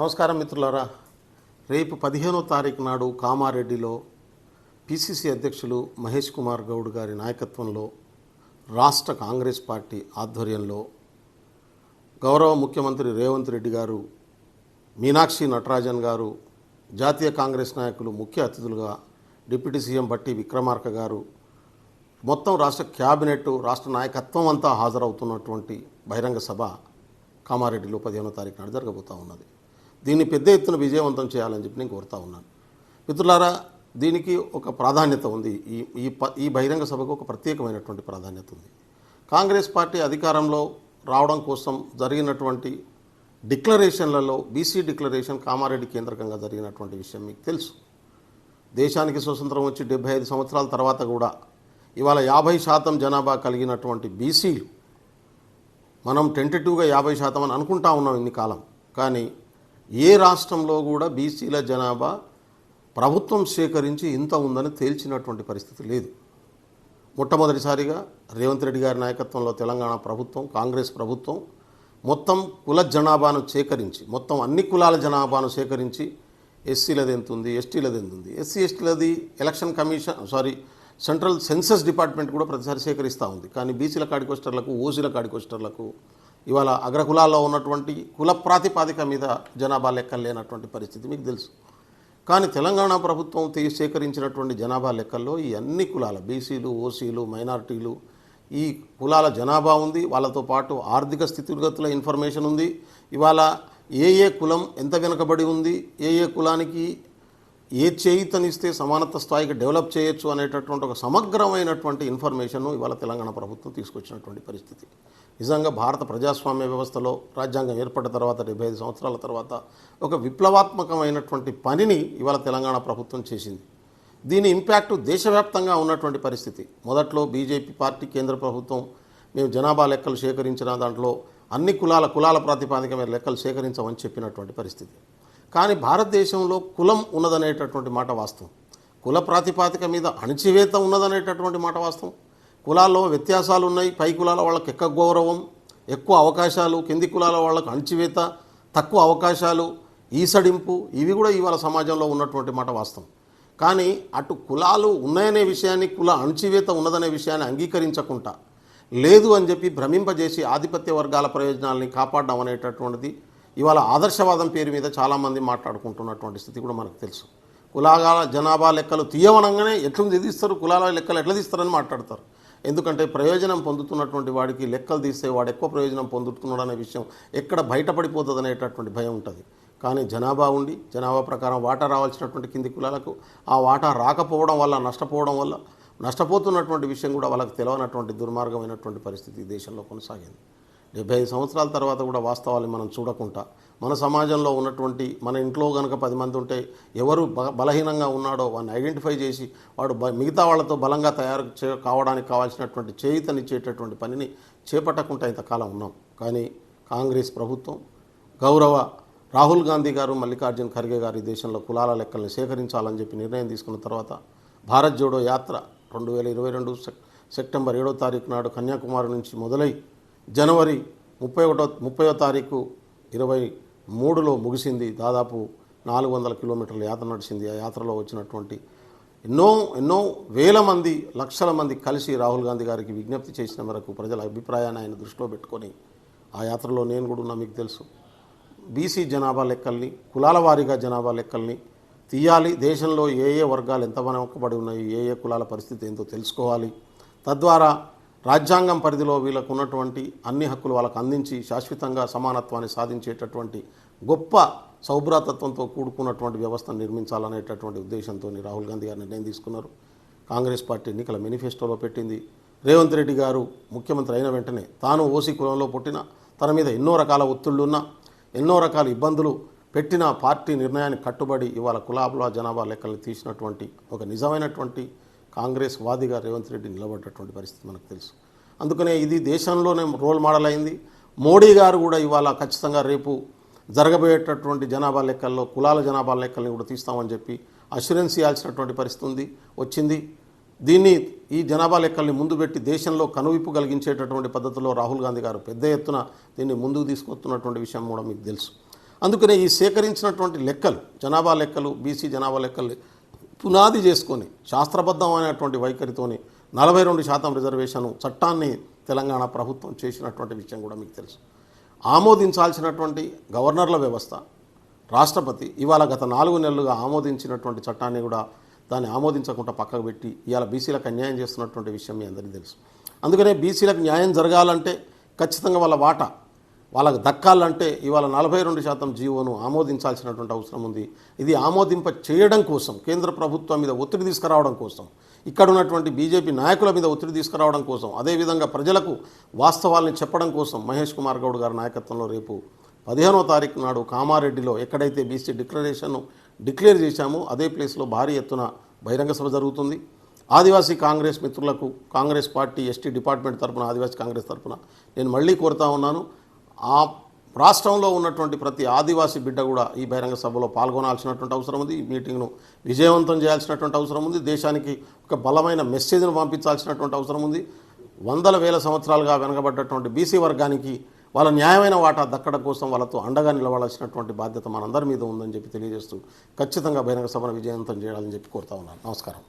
నమస్కారం మిత్రులారా. రేపు 15వ తారీఖు నాడు కామారెడ్డిలో పిసిసి అధ్యక్షులు మహేష్ కుమార్ గౌడ్ గారి నాయకత్వంలో రాష్ట్ర కాంగ్రెస్ పార్టీ ఆధ్వర్యంలో గౌరవ ముఖ్యమంత్రి రేవంత్ రెడ్డి గారు, మీనాక్షి నటరాజన్ గారు, జాతీయ కాంగ్రెస్ నాయకులు ముఖ్య అతిథులుగా డిప్యూటీ సీఎం బట్టి విక్రమార్క గారు, మొత్తం రాష్ట్ర క్యాబినెట్, రాష్ట్ర నాయకత్వం అంతా హాజరవుతున్నటువంటి బహిరంగ సభ కామారెడ్డిలో 15వ తారీఖు నాడు జరగబోతూ ఉన్నది. దీన్ని పెద్ద ఎత్తున విజయవంతం చేయాలని చెప్పి నేను కోరుతా ఉన్నాను. మిత్రులారా, దీనికి ఒక ప్రాధాన్యత ఉంది. ఈ బహిరంగ సభకు ఒక ప్రత్యేకమైనటువంటి ప్రాధాన్యత ఉంది. కాంగ్రెస్ పార్టీ అధికారంలో రావడం కోసం జరిగినటువంటి డిక్లరేషన్లలో బీసీ డిక్లరేషన్ కామారెడ్డి కేంద్రకంగా జరిగినటువంటి విషయం మీకు తెలుసు. దేశానికి స్వతంత్రం వచ్చి 75 సంవత్సరాల తర్వాత కూడా ఇవాళ 50% జనాభా కలిగినటువంటి బీసీలు, మనం టెంటేటివ్గా 50% అని అనుకుంటా ఉన్నాం ఇన్ని కాలం, కానీ ఏ రాష్ట్రంలో కూడా బీసీల జనాభా ప్రభుత్వం సేకరించి ఇంత ఉందని తేల్చినటువంటి పరిస్థితి లేదు. మొట్టమొదటిసారిగా రేవంత్ రెడ్డి గారి నాయకత్వంలో తెలంగాణ ప్రభుత్వం, కాంగ్రెస్ ప్రభుత్వం మొత్తం కుల జనాభాను సేకరించి, మొత్తం అన్ని కులాల జనాభాను సేకరించి ఎస్సీలది ఎంత ఉంది, ఎస్టీలది ఎంత ఉంది, ఎస్సీ ఎస్టీలది election commission central census department కూడా ప్రతిసారి సేకరిస్తూ ఉంది. కానీ బీసీల కాడికోస్టర్లకు, ఓసీల కాడికోస్టర్లకు ఇవాళ అగ్రకులాల్లో ఉన్నటువంటి కుల ప్రాతిపాదిక మీద జనాభా లెక్కలు లేనటువంటి పరిస్థితి మీకు తెలుసు. కానీ తెలంగాణ ప్రభుత్వం సేకరించినటువంటి జనాభా లెక్కల్లో ఈ అన్ని కులాల బీసీలు, ఓసీలు, మైనారిటీలు, ఈ కులాల జనాభా ఉంది. వాళ్ళతో పాటు ఆర్థిక స్థితిగతుల ఇన్ఫర్మేషన్ ఉంది. ఇవాళ ఏ కులం ఎంత వెనుకబడి ఉంది, ఏ కులానికి ఏ చేయితనిస్తే సమానత్వ స్థాయికి డెవలప్ చేయొచ్చు అనేటటువంటి ఒక సమగ్రమైనటువంటి ఇన్ఫర్మేషన్ ఇవాళ తెలంగాణ ప్రభుత్వం తీసుకొచ్చినటువంటి పరిస్థితి. నిజంగా భారత ప్రజాస్వామ్య వ్యవస్థలో రాజ్యాంగం ఏర్పడిన తర్వాత 75 సంవత్సరాల తర్వాత ఒక విప్లవాత్మకమైనటువంటి పనిని ఇవాళ తెలంగాణ ప్రభుత్వం చేసింది. దీని ఇంపాక్ట్ దేశవ్యాప్తంగా ఉన్నటువంటి పరిస్థితి. మొదట్లో బీజేపీ పార్టీ కేంద్ర ప్రభుత్వం మేము జనాభా లెక్కలు సేకరించిన దాంట్లో అన్ని కులాల ప్రాతిపాదిక మీద లెక్కలు సేకరించమని చెప్పినటువంటి పరిస్థితి. కానీ భారతదేశంలో కులం ఉన్నదనేటటువంటి మాట వాస్తవం, కుల ప్రాతిపాదిక మీద అణచివేత ఉన్నదనేటటువంటి మాట వాస్తవం. కులాల్లో వ్యత్యాసాలు ఉన్నాయి. పై కులాల వాళ్ళకి ఎక్కువ గౌరవం, ఎక్కువ అవకాశాలు, కింది కులాల వాళ్ళకు అణచివేత, తక్కువ అవకాశాలు, ఈసడింపు, ఇవి కూడా ఇవాళ సమాజంలో ఉన్నటువంటి మాట వాస్తవం. కానీ అటు కులాలు ఉన్నాయనే విషయాన్ని, కుల అణచివేత ఉన్నదనే విషయాన్ని అంగీకరించకుండా లేదు అని చెప్పి భ్రమింపజేసి ఆధిపత్య వర్గాల ప్రయోజనాలని కాపాడడం అనేటటువంటిది ఇవాళ ఆదర్శవాదం పేరు మీద చాలామంది మాట్లాడుకుంటున్నటువంటి స్థితి కూడా మనకు తెలుసు. కులాల జనాభా లెక్కలు తీయవనంగానే ఎట్లా తీస్తారు, కులాల లెక్కలు ఎట్లా తీస్తారని మాట్లాడతారు. ఎందుకంటే ప్రయోజనం పొందుతున్నటువంటి వాడికి లెక్కలు తీస్తే వాడు ఎక్కువ ప్రయోజనం పొందుతున్నాడు అనే విషయం ఎక్కడ బయటపడిపోతుంది అనేటటువంటి భయం ఉంటుంది. కానీ జనాభా ఉండి జనాభా ప్రకారం వాటా రావాల్సినటువంటి కింది కులాలకు ఆ వాటా రాకపోవడం వల్ల నష్టపోతున్నటువంటి విషయం కూడా వాళ్ళకి తెలియనటువంటి దుర్మార్గమైనటువంటి పరిస్థితి దేశంలో కొనసాగింది. 75 సంవత్సరాల తర్వాత కూడా వాస్తవాన్ని మనం చూడకుండా మన సమాజంలో ఉన్నటువంటి, మన ఇంట్లో కనుక 10 మంది ఉంటే ఎవరు బలహీనంగా ఉన్నాడో వాడిని ఐడెంటిఫై చేసి వాడు మిగతా వాళ్ళతో బలంగా కావడానికి కావాల్సినటువంటి చేయూతనిచ్చేటటువంటి పనిని చేపట్టకుండా ఇంతకాలం ఉన్నాం. కానీ కాంగ్రెస్ ప్రభుత్వం, గౌరవ రాహుల్ గాంధీ గారు, మల్లికార్జున్ ఖర్గే గారు ఈ దేశంలో కులాల లెక్కల్ని సేకరించాలని చెప్పి నిర్ణయం తీసుకున్న తర్వాత భారత్ జోడో యాత్ర 2022 సెప్టెంబర్ 7వ తారీఖు నాడు కన్యాకుమారి నుంచి మొదలై జనవరి 30వ తారీఖు 2023లో ముగిసింది. దాదాపు 400 కిలోమీటర్ల యాత్ర నడిచింది. ఆ యాత్రలో వచ్చినటువంటి ఎన్నో వేల మంది, లక్షల మంది కలిసి రాహుల్ గాంధీ గారికి విజ్ఞప్తి చేసిన మేరకు ప్రజల అభిప్రాయాన్ని ఆయన దృష్టిలో పెట్టుకొని ఆ యాత్రలో నేను కూడా ఉన్నా. మీకు తెలుసు, బీసీ జనాభా లెక్కల్ని, కులాల వారీగా జనాభా లెక్కల్ని తీయాలి. దేశంలో ఏ వర్గాలు ఎంత వెనుకబడి ఉన్నాయి, ఏ కులాల పరిస్థితి ఏంటో తెలుసుకోవాలి. తద్వారా రాజ్యాంగం పరిధిలో వీళ్ళకు ఉన్నటువంటి అన్ని హక్కులు వాళ్ళకు అందించి శాశ్వతంగా సమానత్వాన్ని సాధించేటటువంటి గొప్ప సౌభ్రాతత్వంతో కూడుకున్నటువంటి వ్యవస్థను నిర్మించాలనేటటువంటి ఉద్దేశంతో రాహుల్ గాంధీ గారు నిర్ణయం తీసుకున్నారు. కాంగ్రెస్ పార్టీ ఎన్నికల మేనిఫెస్టోలో పెట్టింది. రేవంత్ రెడ్డి గారు ముఖ్యమంత్రి అయిన వెంటనే తాను ఓసీ కులంలో పుట్టిన, తన మీద ఎన్నో రకాల ఒత్తిళ్లున్నా, ఎన్నో రకాల ఇబ్బందులు పెట్టిన పార్టీ నిర్ణయానికి కట్టుబడి ఇవాళ కులాల జనాభా లెక్కలు తీసినటువంటి ఒక నిజమైనటువంటి కాంగ్రెస్ వాదిగా రేవంత్ రెడ్డి నిలబడ్డటువంటి పరిస్థితి మనకు తెలుసు. అందుకనే ఇది దేశంలోనే రోల్ మోడల్ అయింది. మోడీ గారు కూడా ఇవాళ ఖచ్చితంగా రేపు జరగబోయేటటువంటి జనాభా లెక్కల్లో కులాల జనాభా లెక్కల్ని కూడా తీస్తామని చెప్పి అష్యూరెన్స్ ఇవ్వాల్సినటువంటి పరిస్థితి వచ్చింది. ఈ జనాభా లెక్కల్ని ముందు పెట్టి దేశంలో కనువిప్పు కలిగించేటటువంటి పద్ధతిలో రాహుల్ గాంధీ గారు పెద్ద ఎత్తున దీన్ని ముందుకు తీసుకొస్తున్నటువంటి విషయం కూడా మీకు తెలుసు. అందుకనే ఈ సేకరించినటువంటి లెక్కలు, జనాభా లెక్కలు, బీసీ జనాభా లెక్కలు పునాది చేసుకొని శాస్త్రబద్ధమైనటువంటి వైఖరితోని 42% రిజర్వేషన్ చట్టాన్ని తెలంగాణ ప్రభుత్వం చేసినటువంటి విషయం కూడా మీకు తెలుసు. ఆమోదించాల్సినటువంటి గవర్నర్ల వ్యవస్థ, రాష్ట్రపతి ఇవాళ గత 4 నెలలుగా ఆమోదించినటువంటి చట్టాన్ని కూడా దాన్ని ఆమోదించకుండా పక్కకు పెట్టి ఇవాళ బీసీలకు అన్యాయం చేస్తున్నటువంటి విషయం మీ అందరికీ తెలుసు. అందుకనే బీసీలకు న్యాయం జరగాలంటే ఖచ్చితంగా వాళ్ళ వాటా వాళ్ళకు దక్కాలంటే ఇవాళ 42% జీవోను ఆమోదించాల్సినటువంటి అవసరం ఉంది. ఇది ఆమోదింప చేయడం కోసం, కేంద్ర ప్రభుత్వం మీద ఒత్తిడి తీసుకురావడం కోసం, ఇక్కడ ఉన్నటువంటి బీజేపీ నాయకుల మీద ఒత్తిడి తీసుకురావడం కోసం, అదేవిధంగా ప్రజలకు వాస్తవాల్ని చెప్పడం కోసం మహేష్ కుమార్ గౌడ్ గారి నాయకత్వంలో రేపు 15వ తారీఖు నాడు కామారెడ్డిలో ఎక్కడైతే బీసీ డిక్లేర్ చేశామో అదే ప్లేస్లో భారీ ఎత్తున బహిరంగ సభ జరుగుతుంది. ఆదివాసీ కాంగ్రెస్ మిత్రులకు, కాంగ్రెస్ పార్టీ ఎస్టీ డిపార్ట్మెంట్ తరపున, ఆదివాసీ కాంగ్రెస్ తరపున నేను మళ్ళీ కోరుతా ఉన్నాను, ఆ రాష్ట్రంలో ఉన్నటువంటి ప్రతి ఆదివాసీ బిడ్డ కూడా ఈ బహిరంగ సభలో పాల్గొనాల్సినటువంటి అవసరం ఉంది. ఈ మీటింగ్ను విజయవంతం చేయాల్సినటువంటి అవసరం ఉంది. దేశానికి ఒక బలమైన మెసేజ్ను పంపించాల్సినటువంటి అవసరం ఉంది. వందల వేల సంవత్సరాలుగా వెనకబడ్డటువంటి బీసీ వర్గానికి వాళ్ళ న్యాయమైన వాటా దక్కడం కోసం వాళ్ళతో అండగా నిలబడాల్సినటువంటి బాధ్యత మనందరి మీద ఉందని చెప్పి తెలియజేస్తూ ఖచ్చితంగా బహిరంగ సభను విజయవంతం చేయాలని చెప్పి కోరుతా ఉన్నాను. నమస్కారం.